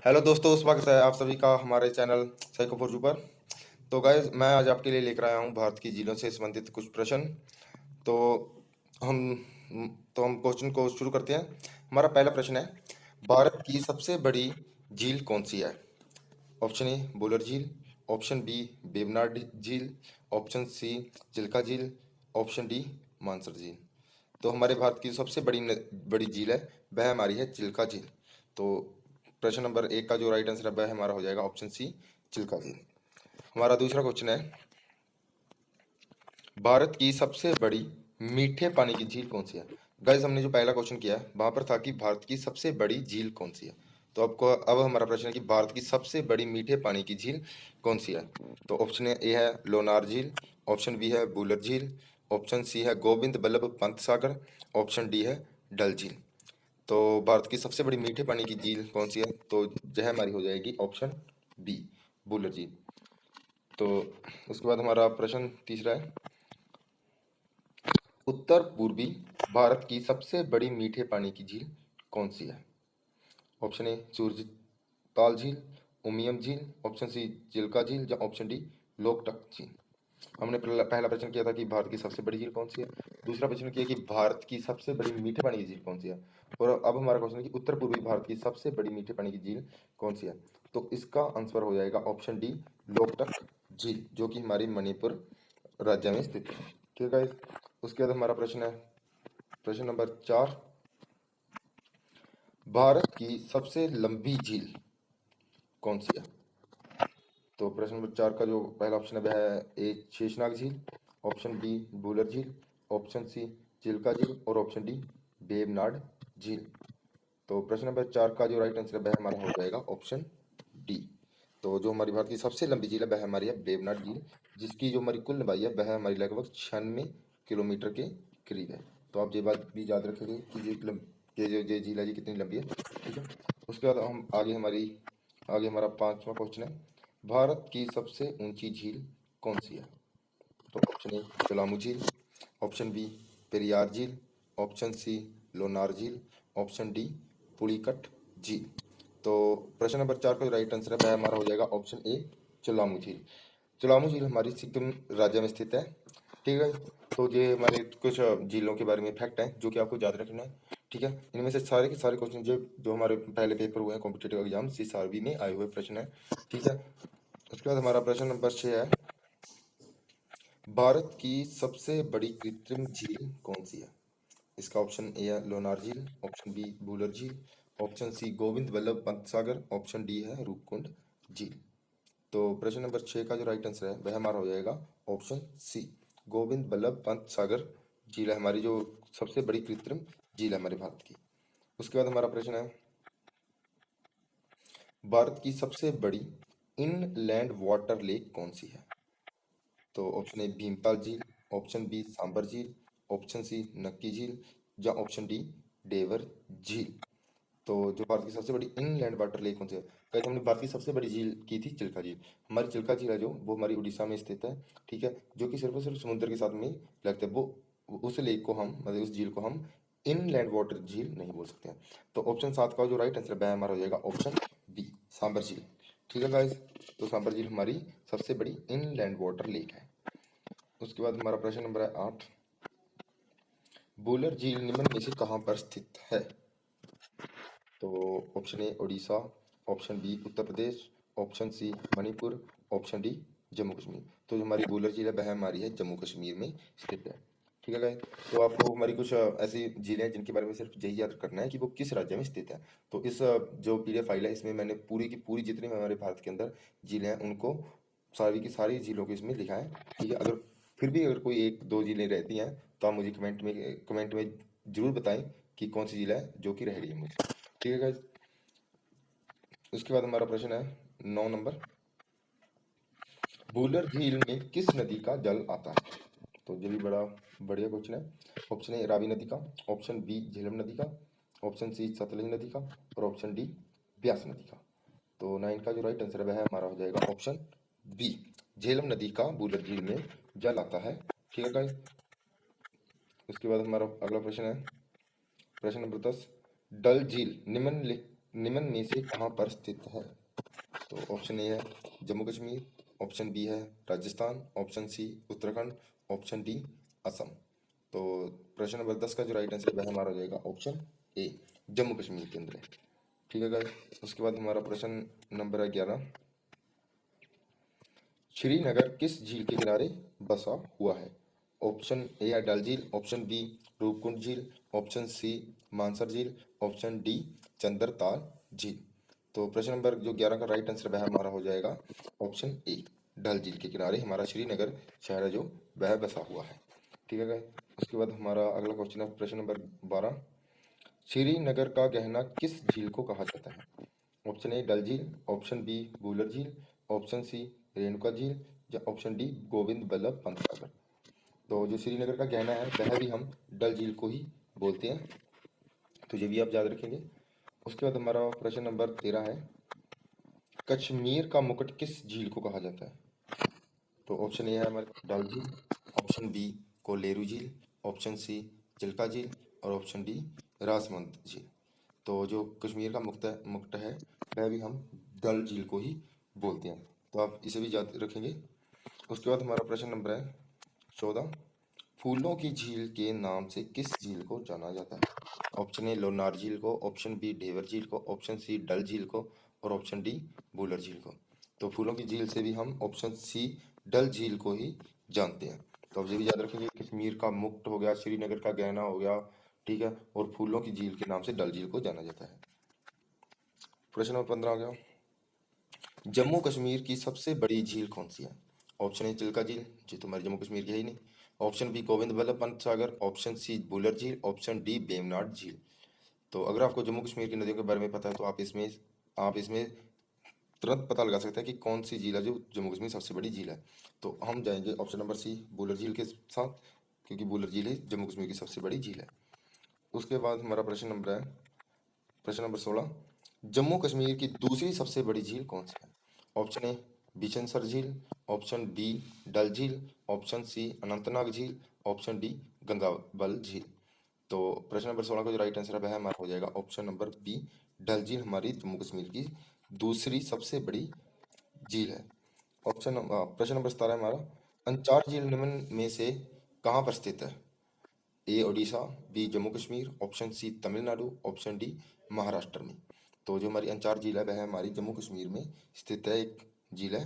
Hello दोस्तों, स्वागत है आप सभी का हमारे चैनल साइको फॉर यू पर। तो गाइस, मैं आज आपके लिए लेकर आया हूँ भारत की झीलों से संबंधित कुछ प्रश्न। तो हम हम क्वेश्चन को शुरू करते हैं। हमारा पहला प्रश्न है, भारत की सबसे बड़ी झील कौन सी है? ऑप्शन ए बुलर झील, ऑप्शन बी वेवनाड झील, ऑप्शन सी चिल्का झील, ऑप्शन डी मानसर झील। तो हमारे भारत की सबसे बड़ी झील है वह हमारी है चिल्का झील। तो प्रश्न नंबर एक का जो राइट आंसर है वह हमारा हो जाएगा ऑप्शन सी चिल्का झील। हमारा दूसरा क्वेश्चन है, भारत की सबसे बड़ी मीठे पानी की झील कौन सी है? गाइस, हमने जो पहला क्वेश्चन किया है वहां पर था कि भारत की सबसे बड़ी झील कौन सी है। तो आपको अब हमारा प्रश्न है कि भारत की सबसे बड़ी मीठे पानी की झील कौन सी है? तो ऑप्शन ए है लोनार झील, ऑप्शन बी है बुलर झील, ऑप्शन सी है गोविंद बल्लभ पंत सागर, ऑप्शन डी है डल झील। तो भारत की सबसे बड़ी मीठे पानी की झील कौन सी है? तो यह हमारी हो जाएगी ऑप्शन बी बुलर झील। तो उसके बाद हमारा प्रश्न तीसरा है, उत्तर पूर्वी भारत की सबसे बड़ी मीठे पानी की झील कौन सी है? ऑप्शन ए सूरज ताल झील, उमियम झील, ऑप्शन सी चिल्का झील या ऑप्शन डी लोकटक झील। हमने पहला प्रश्न किया था कि भारत की सबसे बड़ी झील कौन सी है। दूसरा प्रश्न किया कि भारत की सबसे बड़ी मीठे पानी की झील कौन सी है। और अब हमारा क्वेश्चन है कि उत्तर पूर्वी भारत की सबसे बड़ी मीठे पानी की झील कौन सी है। तो इसका आंसर हो जाएगा ऑप्शन डी लोकटक झील, जो कि हमारी मणिपुर राज्य में स्थित है। ठीक है। उसके बाद हमारा प्रश्न है प्रश्न नंबर 4, भारत की सबसे लंबी झील कौन सी है? तो प्रश्न नंबर 4 का जो पहला ऑप्शन है वह है ए शेषनाग झील, ऑप्शन बी बुलर झील, ऑप्शन सी चिल्का झील और ऑप्शन डी वेवनाड झील। तो प्रश्न नंबर 4 का जो राइट आंसर है वह हमारा हो जाएगा ऑप्शन डी। तो जो हमारी भारत की सबसे लंबी झील है वह हमारी है वेवनाड झील, जिसकी जो हमारी कुल लंबाई है वह हमारी लगभग 96 किलोमीटर के करीब है। तो आप ये बात भी याद रखेंगे कि ये झील है ये कितनी लंबी है। ठीक है। उसके बाद हम आगे हमारा पांचवा क्वेश्चन है, भारत की सबसे ऊंची झील कौन सी है? तो ऑप्शन ए पलामू झील, ऑप्शन बी पेरियार झील, ऑप्शन सी लोनार झील, ऑप्शन डी पुलिकट झील। तो प्रश्न नंबर 4 का जो राइट आंसर है वह हमारा हो जाएगा ऑप्शन ए चुलामू झील। चुलामू झील हमारी सिक्किम राज्य में स्थित है। ठीक है। तो ये हमारे कुछ झीलों के बारे में फैक्ट है जो कि आपको याद रखना है। ठीक है। इनमें से सारे के सारे क्वेश्चन जो जो हमारे पहले पेपर हुए हैं कॉम्पिटेटिव एग्जाम CSRB में आए हुए प्रश्न है। ठीक है। उसके बाद हमारा प्रश्न नंबर 6 है, भारत की सबसे बड़ी कृत्रिम झील कौन सी है? इसका ऑप्शन ए है लोनार झील, ऑप्शन बी भूलर झील, ऑप्शन सी गोविंद वल्लभ पंत सागर, ऑप्शन डी है रूपकुंड झील। तो प्रश्न नंबर 6 का जो राइट आंसर है वह हमारा हो जाएगा ऑप्शन सी गोविंद वल्लभ पंत सागर झील है हमारी जो सबसे बड़ी कृत्रिम झील है हमारे भारत की। उसके बाद हमारा प्रश्न है, भारत की सबसे बड़ी इनलैंड वाटर लेक कौन सी है? तो ऑप्शन ए भीमताल झील, ऑप्शन बी सांबर झील, ऑप्शन सी नक्की झील या ऑप्शन डी डेवर झील। तो जो भारत की सबसे बड़ी इनलैंड वाटर लेक कौन सी है? कल हमने भारत की सबसे बड़ी झील की थी चिल्का झील। हमारी चिल्का झील है जो वो हमारी उड़ीसा में स्थित है। ठीक है। जो कि सिर्फ और सिर्फ समुद्र के साथ में लगता है। वो उस लेक को हम मतलब उस झील को हम इनलैंड वाटर झील नहीं बोल सकते हैं। तो ऑप्शन 7 का जो राइट आंसर है हमारा हो जाएगा ऑप्शन बी सांबर झील। ठीक है गाइस। तो सांबर झील हमारी सबसे बड़ी इनलैंड वाटर लेक है। उसके बाद हमारा प्रश्न नंबर है 8, बुलर झील निम्न में से कहाँ पर स्थित है? तो option A Orissa, option B Uttar Pradesh, option C Manipur, option D Jammu Kashmir. तो जो हमारी बुलर झील है वह हमारी है जम्मू कश्मीर में स्थित है। ठीक है गाइस। तो आपको हमारी कुछ ऐसी झीलें हैं जिनके बारे में सिर्फ यही याद करना है कि वो किस राज्य में स्थित है। तो इस जो PDF फाइल है इसमें मैंने पूरी की पूरी जितनी भी हमारे भारत के अंदर झीलें हैं उनको सारी की सारी झीलों को इसमें लिखा है। ठीक है। अगर फिर भी अगर कोई एक दो झीलें रहती हैं तो आप मुझे कमेंट में जरूर बताएं कि कौन सी झील है जो कि रह गई है मुझे। ठीक है गाइस। उसके बाद हमारा प्रश्न है 9 नंबर, बुलर झील में किस नदी का जल आता है? तो ये भी बड़ा बढ़िया क्वेश्चन है। ऑप्शन ए रावी नदी का, ऑप्शन बी झेलम नदी का, ऑप्शन सी सतलज नदी का और ऑप्शन डी ब्यास नदी का। तो 9 का जो राइट आंसर है वह हमारा हो जाएगा ऑप्शन बी झेलम नदी का बुलर झील में जल आता है। ठीक है गाइस। उसके बाद हमारा अगला प्रश्न है प्रश्न नंबर 10, डल झील निम्न में से कहाँ पर स्थित है? तो ऑप्शन ए है जम्मू कश्मीर, ऑप्शन बी है Rajasthan, option C Uttarakhand, option D Assam. तो प्रश्न नंबर 10 का जो राइट आंसर वह हमारा हो जाएगा ऑप्शन ए, जम्मू कश्मीर के अंदर है। ठीक है गाइस, उसके बाद हमारा प्रश्न नंबर है 11। श्रीनगर किस झील के किनारे बसा हुआ है? ऑप्शन ए है डल झील, ऑप्शन बी रूपकुंड झील, ऑप्शन सी मानसर झील, ऑप्शन डी चंद्रताल झील। तो प्रश्न नंबर जो 11 का राइट आंसर वह हमारा हो जाएगा ऑप्शन ए, डल झील के किनारे हमारा श्रीनगर शहर है जो वह बसा हुआ है। ठीक है गाइस, उसके बाद हमारा अगला क्वेश्चन है प्रश्न नंबर 12। श्रीनगर का गहना किस झील को कहा जाता है? ऑप्शन ए डल झील, ऑप्शन बी भूलर झील, ऑप्शन सी रेणुका झील, या ऑप्शन डी गोविंद बल्लभ पंत सागर। तो जो श्रीनगर का गहना है वह भी हम डल झील को ही बोलते हैं, तो ये भी आप याद रखेंगे। उसके बाद हमारा प्रश्न नंबर 13 है, कश्मीर का मुकुट किस झील को कहा जाता है? तो ऑप्शन ए है हमारे डल झील, ऑप्शन बी कोलेरू झील, ऑप्शन सी चिल्का झील, और ऑप्शन डी राजमंद झील। तो जो कश्मीर का मुक्ट है वह भी हम डल झील को ही बोलते हैं, तो आप इसे भी याद रखेंगे। उसके बाद हमारा प्रश्न नंबर है 14, फूलों की झील के नाम से किस झील को जाना जाता है? ऑप्शन ए लोनार झील को, ऑप्शन बी ढेवर झील को, ऑप्शन सी डल झील को, और ऑप्शन डी भूलर झील को। तो फूलों की झील से भी हम ऑप्शन सी डल झील को ही जानते हैं, तो आप ये भी याद रखेंगे। कश्मीर का मुक्ट हो गया, श्रीनगर का गहना हो गया, ठीक है, और फूलों की झील के नाम से डल झील को जाना जाता है। प्रश्न नंबर 15 आ गया, जम्मू कश्मीर की सबसे बड़ी झील कौन सी है? ऑप्शन ए चिल्का झील, जो तुम्हारी जम्मू कश्मीर की है ही नहीं, option B Govind Ballabh Pant Sagar, option C Buhler झील, ऑप्शन डी बेमनाड झील। तो अगर आपको जम्मू कश्मीर की नदियों के बारे में पता है तो आप इसमें तुरंत पता लगा सकते हैं कि कौन सी झील है जो जम्मू कश्मीर सबसे बड़ी झील है। तो हम जाएंगे ऑप्शन नंबर सी बुलर झील के साथ, क्योंकि बुलर झील ही जम्मू कश्मीर की सबसे बड़ी झील है। उसके बाद हमारा प्रश्न नंबर है प्रश्न नंबर 16, जम्मू कश्मीर की दूसरी सबसे बड़ी झील कौन सी है? ऑप्शन ए बिशनसर झील, ऑप्शन बी डल झील, ऑप्शन सी अनंतनाग झील, ऑप्शन डी गंगाबल झील। तो प्रश्न नंबर 16 का जो राइट आंसर है वह हमारा हो जाएगा ऑप्शन नंबर बी, डल झील हमारी जम्मू कश्मीर की दूसरी सबसे बड़ी झील है। प्रश्न नंबर 17 हमारा, अंचार झील निम्न में से कहाँ पर स्थित है? A Odisha, B Jammu Kashmir, option C Tamil Nadu, option D Maharashtra में। तो जो हमारी अंचार झील है वह हमारी जम्मू कश्मीर में स्थित है, एक झील है।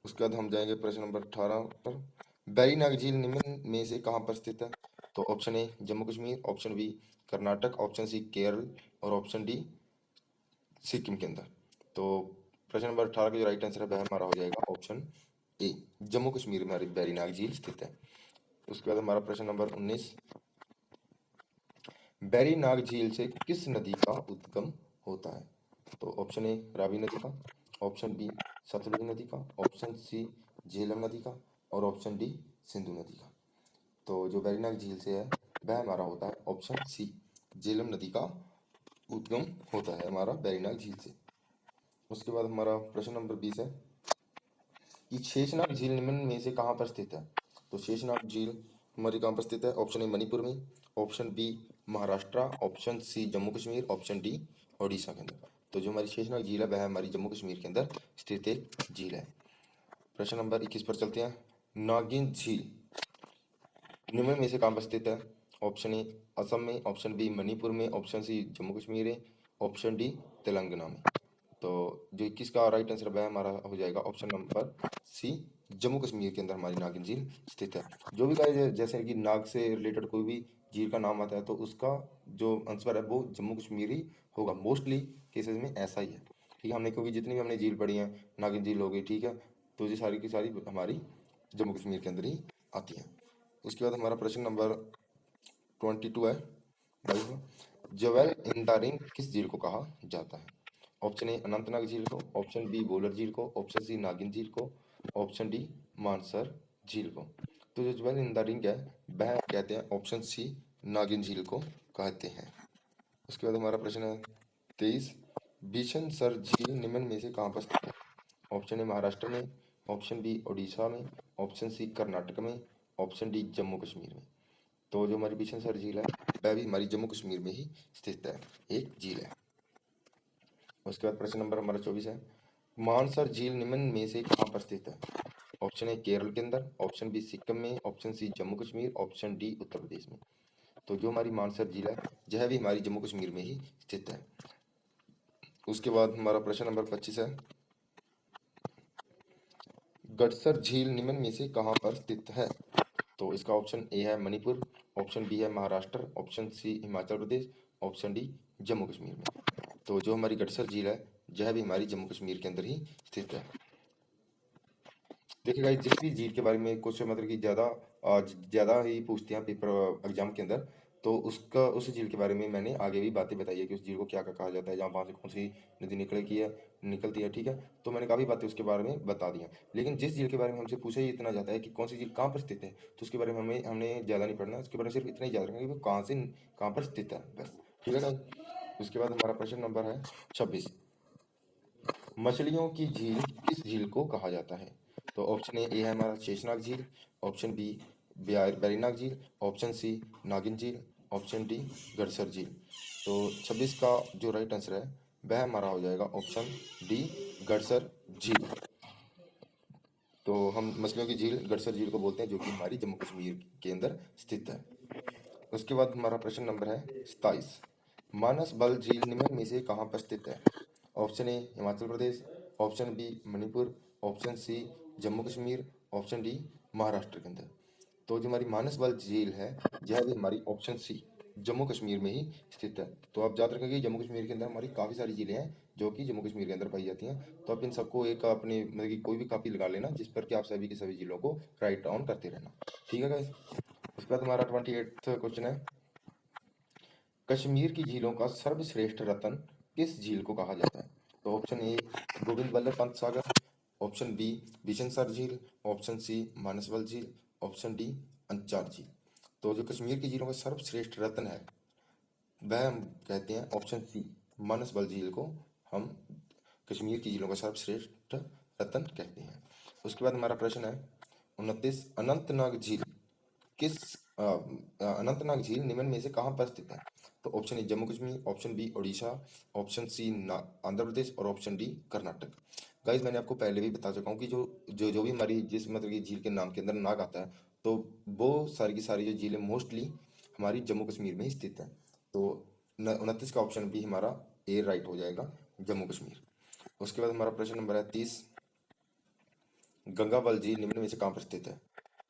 उसके बाद हम जाएंगे प्रश्न नंबर 18 पर, बैरीनाग झील निम्न में से कहाँ पर स्थित है? तो option A Jammu Kashmir, option B Karnataka, option C Kerala, और ऑप्शन डी सिक्किम के अंदर। तो प्रश्न नंबर 18 का जो राइट आंसर है वह हमारा हो जाएगा ऑप्शन ए, जम्मू कश्मीर में हमारी बैरीनाग झील स्थित है। उसके बाद हमारा प्रश्न नंबर 19, बैरीनाग झील से किस नदी का उद्गम होता है? तो ऑप्शन ए रावी नदी का, ऑप्शन बी सतलुज नदी का, ऑप्शन सी झेलम नदी का, और ऑप्शन डी सिंधु नदी का। तो जो बैरीनाग झील से है वह हमारा होता है ऑप्शन सी, झेलम नदी का उद्गम होता है हमारा बैरीनाग झील से। उसके बाद हमारा प्रश्न नंबर 20 है कि शेषनाग झील निम्न में से कहाँ पर स्थित है? तो शेषनाग झील हमारी कहाँ पर स्थित है? ऑप्शन ए मणिपुर में, option B Maharashtra, option C Jammu Kashmir, option D Odisha के अंदर। तो जो हमारी शेषनाग झील है वह हमारी जम्मू कश्मीर के अंदर स्थित एक झील है। प्रश्न नंबर 21 पर चलते हैं, नागिन झील निम्न में से कहाँ पर स्थित है? ऑप्शन ए असम में, ऑप्शन बी मणिपुर में, ऑप्शन सी जम्मू कश्मीर है, ऑप्शन डी तेलंगाना में। तो जो 21 का राइट आंसर वह हमारा हो जाएगा option number C, Jammu Kashmir के अंदर हमारी नागिन झील स्थित है। जो भी गाइस जैसे कि नाग से रिलेटेड कोई भी झील का नाम आता है तो उसका जो आंसर है वो जम्मू कश्मीर ही होगा, मोस्टली केसेस में ऐसा ही है। ठीक है, हमने क्योंकि जितनी भी हमने झील पढ़ी है, नागिन झील हो गई, ठीक है, तो ये सारी की सारी हमारी जम्मू कश्मीर के अंदर ही आती हैं। उसके बाद हमारा प्रश्न नंबर 22 है, 22वां, ज्वेल इन द रिंग किस झील को कहा जाता है? ऑप्शन ए अनंतनाग झील को, ऑप्शन बी वोलर झील को, ऑप्शन सी नागिन झील को, ऑप्शन डी मानसर झील को। तो जो ज्वेल इन द रिंग है वह कहते हैं ऑप्शन सी, नागिन झील को कहते हैं। उसके बाद हमारा प्रश्न है 23, भीषण सर झील निम्न में से कहाँ पर स्थित है? ऑप्शन ए महाराष्ट्र में, ऑप्शन बी ओडिशा में, ऑप्शन सी कर्नाटक में, ऑप्शन डी जम्मू कश्मीर में। तो जो हमारी भीषण सर झील है वह भी हमारी जम्मू कश्मीर में ही स्थित है, एक झील है। उसके बाद प्रश्न नंबर हमारा 24 है, मानसर झील निम्न में से कहाँ पर स्थित है? ऑप्शन ए केरल के अंदर, ऑप्शन बी सिक्किम में, option C Jammu Kashmir, option D Uttar Pradesh में। तो जो हमारी मानसर झील है यह भी हमारी जम्मू कश्मीर में ही स्थित है। उसके बाद हमारा प्रश्न नंबर 25 है, गडसर झील निम्न में से कहाँ पर स्थित है? तो इसका ऑप्शन ए है मणिपुर, ऑप्शन बी है महाराष्ट्र, ऑप्शन सी हिमाचल प्रदेश, ऑप्शन डी जम्मू कश्मीर में। तो जो हमारी गडसर झील है यह भी हमारी जम्मू कश्मीर के अंदर ही स्थित है। देखिए गाइस, जिस भी झील के बारे में क्वेश्चन मतलब कि ज़्यादा ही पूछते हैं पेपर एग्जाम के अंदर, तो उसका उस झील के बारे में मैंने आगे भी बातें बताई है कि उस झील को क्या क्या कहा जाता है, जहाँ वहाँ से कौन सी नदी निकलती है, ठीक है। तो मैंने काफ़ी बातें उसके बारे में बता दी हैं। लेकिन जिस झील के बारे में हमसे पूछा ही इतना जाता है कि कौन सी झील कहाँ पर स्थित है, तो उसके बारे में हमने ज़्यादा नहीं पढ़ना, उसके बारे में सिर्फ इतना ही याद रखना कि वो कहाँ पर स्थित है, बस, ठीक है गाइस। उसके बाद हमारा प्रश्न नंबर है 26, मछलियों की झील किस झील को कहा जाता है? तो ऑप्शन ए है हमारा शेषनाग झील, ऑप्शन बी बैरीनाग झील, ऑप्शन सी नागिन झील, ऑप्शन डी गडसर झील। तो 26 का जो राइट आंसर है वह हमारा हो जाएगा ऑप्शन डी गडसर झील। तो हम मछलियों की झील गडसर झील को बोलते हैं, जो कि हमारी जम्मू कश्मीर के अंदर स्थित है। उसके बाद हमारा प्रश्न नंबर है 27, मानस बल झील निम्न में से कहाँ पर स्थित है? Option A Himachal Pradesh, option B Manipur, option C Jammu Kashmir, option D Maharashtra के अंदर। तो जो हमारी मानस बल झील है यह भी हमारी ऑप्शन सी जम्मू कश्मीर में ही स्थित है। तो आप याद रखेंगे जम्मू कश्मीर के अंदर हमारी काफ़ी सारी झीलें हैं जो कि जम्मू कश्मीर के अंदर पाई जाती हैं। तो आप इन सबको एक अपने मतलब कि कोई भी कॉपी लगा लेना जिस पर कि आप सभी की सभी झीलों को राइट डाउन करते रहना, ठीक है गाइस। उसके बाद हमारा 28वां क्वेश्चन है, कश्मीर की झीलों का सर्वश्रेष्ठ रत्न किस झील को कहा जाता है? तो option A Govind Ballabh Pant Sagar, option B Bishansar झील, ऑप्शन सी मानसबल झील, ऑप्शन डी अंचार झील। तो जो कश्मीर की झीलों का सर्वश्रेष्ठ रत्न है वह हम कहते हैं ऑप्शन सी मानसबल झील को हम कश्मीर की झीलों का सर्वश्रेष्ठ रत्न कहते हैं। उसके बाद हमारा प्रश्न है 29, अनंतनाग झील निम्न में से कहाँ पर स्थित है? तो option A Jammu Kashmir, option B Orissa, option C Andhra Pradesh और ऑप्शन डी कर्नाटक। गाइज मैंने आपको पहले भी बता चुका हूँ कि जो भी हमारी जिस मतलब कि झील के नाम के अंदर नाग आता है तो वो सारी की सारी जो झीलें मोस्टली हमारी जम्मू कश्मीर में ही स्थित है। तो 29 का ऑप्शन बी हमारा ए राइट हो जाएगा, जम्मू कश्मीर। उसके बाद हमारा प्रश्न नंबर है 30, गंगा झील निम्न में से कहाँ पर स्थित है?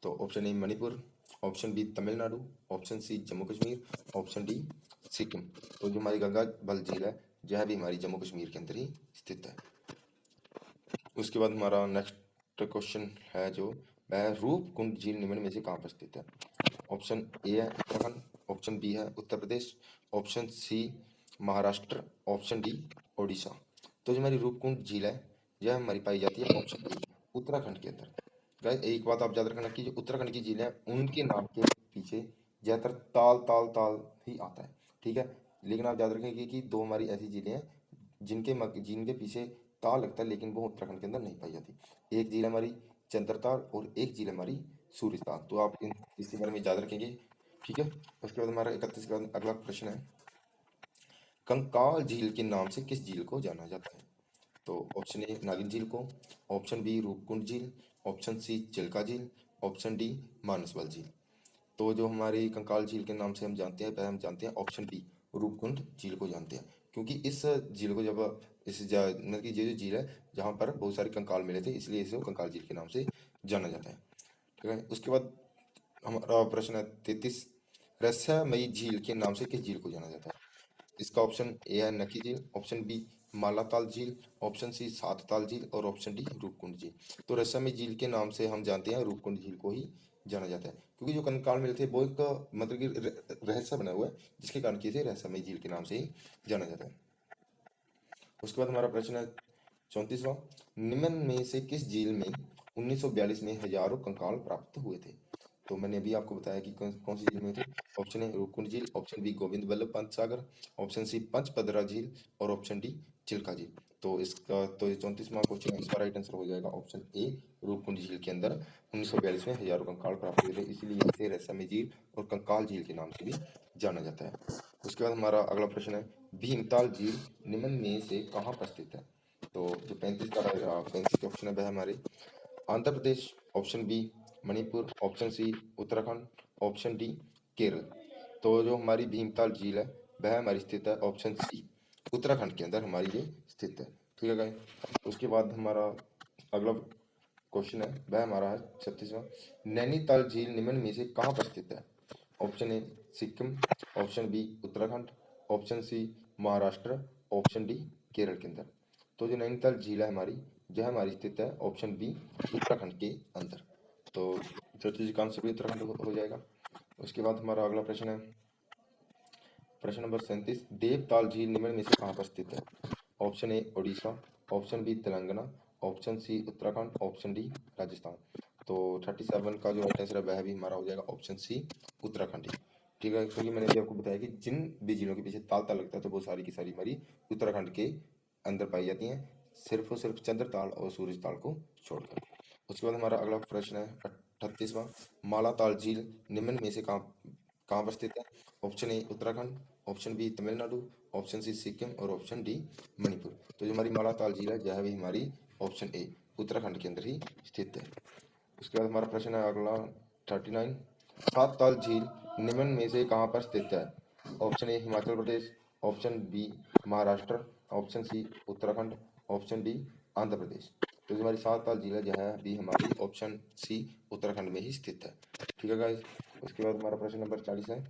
तो option A Manipur, option B Tamil Nadu, option C Jammu Kashmir, option D Sikkim. तो जो हमारी गंगा झील है यह भी हमारी जम्मू कश्मीर के अंदर ही स्थित है। उसके बाद हमारा नेक्स्ट क्वेश्चन है जो वह रूपकुंड झील निम्न में से कहाँ पर स्थित है? ऑप्शन ए है उत्तराखंड, ऑप्शन बी है Uttar Pradesh, option C Maharashtra, option D Odisha. तो जो हमारी रूपकुंड झील है यह हमारी पाई जाती है ऑप्शन बी उत्तराखंड के अंदर। गाइस एक बात आप याद रखना कि जो उत्तराखंड की झील है उनके नाम के पीछे ज्यादातर ताल ताल ताल ही आता है, ठीक है। लेकिन आप याद रखेंगे कि दो हमारी ऐसी झीलें हैं जिनके पीछे ताल लगता है लेकिन वो उत्तराखंड के अंदर नहीं पाई जाती। एक झील हमारी चंद्रताल और एक झील हमारी सूर्यताल। तो आप इसके बारे में याद रखेंगे, ठीक है। उसके बाद हमारा 31 का अगला प्रश्न है, कंकाल झील के नाम से किस झील को जाना जाता है? तो ऑप्शन ए नागिन झील को, ऑप्शन बी रूपकुंड झील, ऑप्शन सी चिल्का झील, ऑप्शन डी मानसबल झील। तो जो हमारी कंकाल झील के नाम से हम जानते हैं पहले हम जानते हैं ऑप्शन बी रूपकुंड झील को जानते हैं, क्योंकि इस झील को जब मतलब कि ये जो झील है जहाँ पर बहुत सारे कंकाल मिले थे इसलिए इसे कंकाल झील के नाम से जाना जाता है, ठीक है। उसके बाद हमारा प्रश्न है 33, रहस्यमयी झील के नाम से किस झील को जाना जाता है? इसका ऑप्शन ए है नक्की झील, ऑप्शन बी मालाताल झील, ऑप्शन सी सात ताल झील और ऑप्शन डी रूपकुंड झील। तो रहस्यमय झील के नाम से हम जानते हैं रूपकुंड झील को ही जाना जाता है, क्योंकि जो कंकाल मिले थे वो एक मतलब कि रहस्य बना हुआ है जिसके कारण कि इसे रहस्यमय झील के नाम से ही जाना जाता है। उसके बाद हमारा प्रश्न है 34वां, निम्न में से किस झील में 1942 में हजारों कंकाल प्राप्त हुए थे? तो मैंने अभी आपको बताया कि कौन सी झील में थे। ऑप्शन ए रूपकुंड झील, option B Govind Ballabh Pant Sagar, option C Pachpadra झील और ऑप्शन डी चिल्का झील। तो इसका तो 34वां क्वेश्चन है, इसका राइट आंसर हो जाएगा ऑप्शन ए रूपकुंड झील के अंदर 1942 में हजारों कंकाल प्राप्त हुए थे, इसलिए इसे रहस्यमय झील और कंकाल झील के नाम से भी जाना जाता है। उसके बाद हमारा अगला प्रश्न है भीमताल झील निम्न में से कहाँ पर स्थित है? तो जो 35 के ऑप्शन है वह है हमारे Andhra Pradesh, option B Manipur, option C Uttarakhand, option D Kerala. तो जो हमारी भीमताल झील है वह हमारी स्थित है ऑप्शन सी उत्तराखंड के अंदर हमारी ये स्थित है। ठीक है गाइस। उसके बाद हमारा अगला क्वेश्चन है वह हमारा है 36वां। नैनीताल झील निम्न में से कहाँ पर स्थित है? Option A Sikkim, option B Uttarakhand, option C Maharashtra, option D Kerala के अंदर। तो जो नैनीताल झील है हमारी यह हमारी स्थित है ऑप्शन बी उत्तराखंड के अंदर। तो 36 का आंसर भी उत्तराखंड हो जाएगा। उसके बाद हमारा अगला प्रश्न है प्रश्न नंबर 37। देवताल झील निम्न में से कहाँ पर स्थित है? Option A Odisha, option B Telangana, option C Uttarakhand, option D Rajasthan. तो 37 का जो राइट आंसर है वह भी हमारा हो जाएगा ऑप्शन सी उत्तराखंड। ठीक है, क्योंकि मैंने अभी आपको बताया कि जिन भी जिलों के पीछे ताल ताल लगता है तो वो सारी की सारी हमारी उत्तराखंड के अंदर पाई जाती हैं, सिर्फ और सिर्फ चंद्र ताल और सूरज ताल को छोड़कर। उसके बाद हमारा अगला प्रश्न है 38वां। मालाताल झील निम्न में से कहाँ कहाँ पर स्थित है? Option A Uttarakhand, option B Tamil Nadu, option C Sikkim और ऑप्शन डी मणिपुर। तो जो हमारी मालाताल झील है यह भी हमारी ऑप्शन ए उत्तराखंड के अंदर ही स्थित है। उसके बाद हमारा प्रश्न है अगला 39। सात ताल झील निम्न में से कहाँ पर स्थित है? Option A Himachal Pradesh, option B Maharashtra, option C Uttarakhand, option D Andhra Pradesh. तो जो हमारी सात ताल झील है यह भी हमारी ऑप्शन सी उत्तराखंड में ही स्थित है। ठीक है गाइस। उसके बाद हमारा प्रश्न नंबर 40 है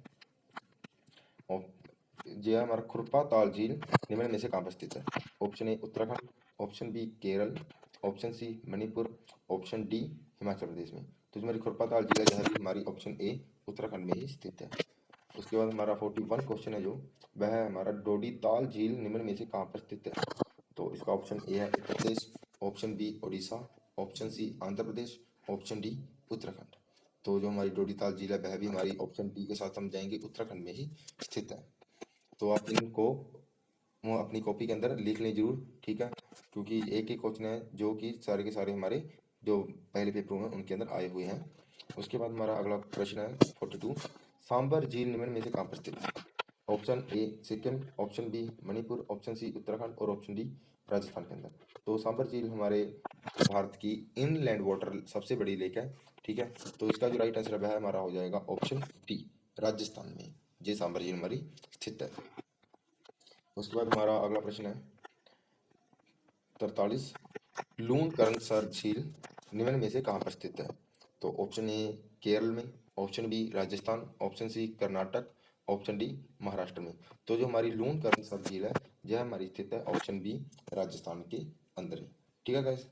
जो है हमारा खुरपा ताल झील निम्न में से कहाँ पर स्थित है? Option A Uttarakhand, option B Kerala, option C Manipur, option D Himachal Pradesh में। तो जो हमारी खुरपा ताल झील है यह भी हमारी ऑप्शन ए उत्तराखंड में ही स्थित है। उसके बाद हमारा 41 क्वेश्चन है जो वह है हमारा डोडी ताल झील निम्न में से कहाँ पर स्थित है? तो इसका ऑप्शन ए है Uttar Pradesh, option B Orissa, option C Andhra Pradesh, option D Uttarakhand. तो जो हमारी डोडी ताल झील है वह भी हमारी ऑप्शन डी के साथ हम जाएंगे उत्तराखंड में ही स्थित है। तो आप इनको वो अपनी कॉपी के अंदर लिख लें जरूर। ठीक है, क्योंकि एक ही क्वेश्चन है जो कि सारे के सारे हमारे जो पहले पेपर में उनके अंदर आए हुए हैं। उसके बाद हमारा अगला प्रश्न है 42। सांबर झील निम्न में से कहाँ पर स्थित है? Option A Sikkim, option B Manipur, option C Uttarakhand और ऑप्शन डी राजस्थान के अंदर। तो सांबर झील हमारे भारत की इनलैंड वाटर सबसे बड़ी लेक है। ठीक है, तो इसका जो राइट आंसर है हमारा हो जाएगा ऑप्शन डी राजस्थान में ये सांबर झील हमारी स्थित है। उसके बाद हमारा अगला प्रश्न है 43। लूणकरणसर झील निम्न में से कहाँ पर स्थित है? तो ऑप्शन ए केरल में, option B Rajasthan, option C Karnataka, option D Maharashtra में। तो जो हमारी लूणकरणसर झील है यह हमारी स्थित है ऑप्शन बी राजस्थान के अंदर ही। ठीक है गाइस,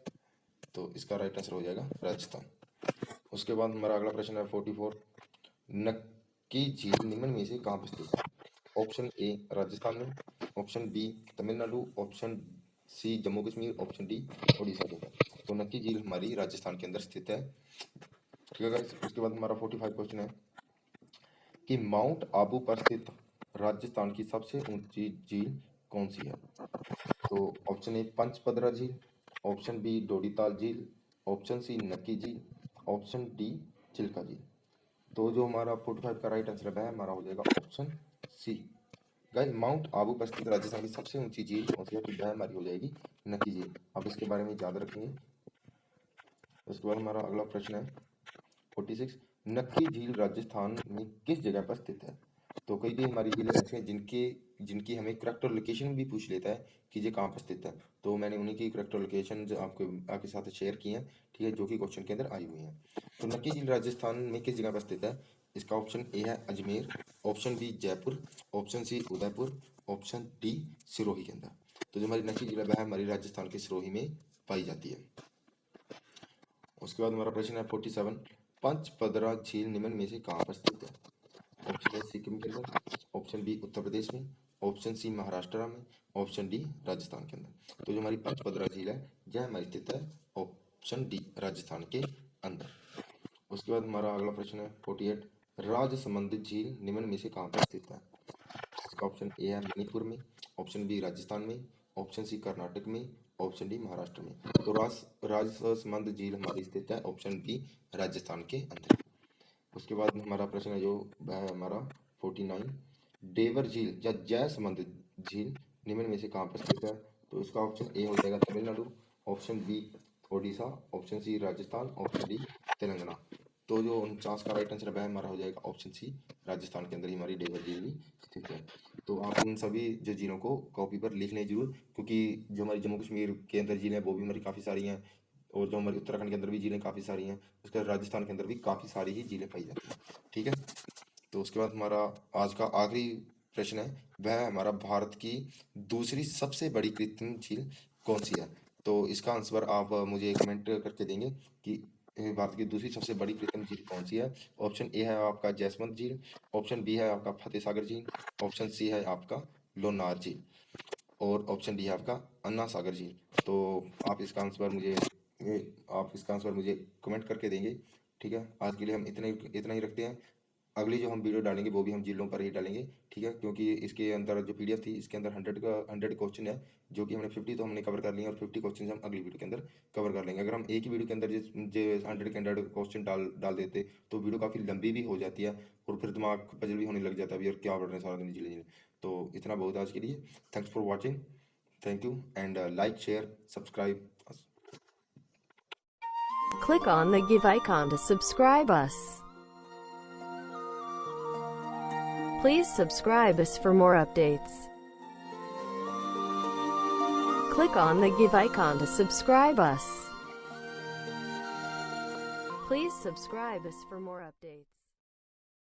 तो इसका राइट आंसर हो जाएगा राजस्थान। उसके बाद हमारा अगला प्रश्न है 44। नक्की झील निम्न में से कहाँ पर स्थित है? ऑप्शन ए राजस्थान में, option B Tamil Nadu, option C Jammu Kashmir, option D Orissa के अंदर। तो नक्की झील हमारी राजस्थान के अंदर स्थित है। ठीक है गाइस। उसके बाद हमारा 45 क्वेश्चन है कि माउंट आबू पर स्थित राजस्थान की सबसे ऊंची झील कौन सी है? तो ऑप्शन ए पंचपदरा झील, ऑप्शन बी डोडीताल झील, ऑप्शन सी नक्की झील, ऑप्शन डी चिल्का झील। तो जो हमारा 45 का राइट आंसर है हमारा हो जाएगा option C. Guys, mount Abu पर स्थित राजस्थान की सबसे ऊंची झील कौन सी है? तो वह हमारी हो जाएगी नक्की झील। अब इसके बारे में याद रखेंगे। उसके बाद हमारा अगला प्रश्न है 46। नक्की झील राजस्थान में किस जगह पर स्थित है? तो कई भी हमारी झीलें ऐसी हैं जिनकी हमें करेक्ट लोकेशन भी पूछ लेता है कि ये कहाँ पर स्थित है। तो मैंने उन्हीं की करेक्ट लोकेशन आपको आपके साथ शेयर की हैं। ठीक है, जो कि क्वेश्चन के अंदर आई हुई हैं। तो नक्की झील राजस्थान में किस जगह पर स्थित है? इसका ऑप्शन ए है Ajmer, option B Jaipur, option C Udaipur, option D Sirohi के अंदर। तो जो हमारी नक्की झील है हमारी राजस्थान के सिरोही में पाई जाती है। उसके बाद हमारा प्रश्न है 47। पंचपदरा झील निम्न में से कहाँ पर स्थित है? ऑप्शन ए सिक्किम के अंदर, ऑप्शन बी उत्तर प्रदेश में, ऑप्शन सी महाराष्ट्र में, ऑप्शन डी राजस्थान के अंदर। तो जो हमारी पंचपदरा झील है यह हमारी स्थित है ऑप्शन डी राजस्थान के अंदर। उसके बाद हमारा अगला प्रश्न है 48। राजसमंद झील निम्न में से कहाँ पर स्थित है? इसका ऑप्शन ए है मणिपुर में, ऑप्शन बी राजस्थान में, ऑप्शन सी कर्नाटक में, ऑप्शन डी महाराष्ट्र में। तो राजसमंद झील हमारी स्थित है ऑप्शन बी राजस्थान के अंदर। उसके बाद हमारा प्रश्न है जो वह है हमारा 49। डेवर झील या जयसमंद झील निम्न में से कहाँ पर स्थित है? तो इसका ऑप्शन ए हो जाएगा Tamil Nadu, option B Odisha, option C Rajasthan, option D Telangana. तो जो 49 का राइट आंसर है हमारा हो जाएगा ऑप्शन सी, राजस्थान के अंदर ही हमारी डेवर झील भी स्थित है। तो आप उन सभी जो झीलों को कॉपी पर लिख लें जरूर, क्योंकि जो हमारी जम्मू कश्मीर के अंदर झीलें हैं वो भी हमारी काफ़ी सारी हैं, और जो हमारे उत्तराखंड के अंदर भी झीलें काफ़ी सारी हैं, उसके बाद राजस्थान के अंदर भी काफ़ी सारी ही झीलें पाई जाती हैं। ठीक है, तो उसके बाद हमारा आज का आखिरी प्रश्न है, वह है हमारा भारत की दूसरी सबसे बड़ी कृत्रिम झील कौन सी है? तो इसका आंसर आप मुझे कमेंट करके देंगे कि भारत की दूसरी सबसे बड़ी कृत्रिम झील कौन सी है। ऑप्शन ए है आपका जयसमंद झील, ऑप्शन बी है आपका फतेह सागर झील, ऑप्शन सी है आपका लोनार झील, और ऑप्शन डी है आपका अन्ना सागर झील। तो आप इसका आंसर मुझे कमेंट करके देंगे। ठीक है, आज के लिए हम इतना ही रखते हैं। अगली जो हम वीडियो डालेंगे वो भी हम झीलों पर ही डालेंगे। ठीक है, क्योंकि इसके अंदर जो पीडीएफ थी इसके अंदर 100 क्वेश्चन है, जो कि हमने 50 तो हमने कवर कर लिए और 50 क्वेश्चन हम अगली वीडियो के अंदर कवर कर लेंगे। अगर हम एक ही वीडियो के अंदर जो 100 के 100 क्वेश्चन डाल देते तो वीडियो काफ़ी लंबी भी हो जाती है, और फिर दिमाग पजल भी होने लग जाता है अभी, और क्या पढ़ रहे हैं सारा दिन झीलें झीलें। तो इतना बहुत आज के लिए। Thanks for watching, thank you, and like share subscribe. Click on the give icon to subscribe us. Please subscribe us for more updates. Click on the give icon to subscribe us. Please subscribe us for more updates.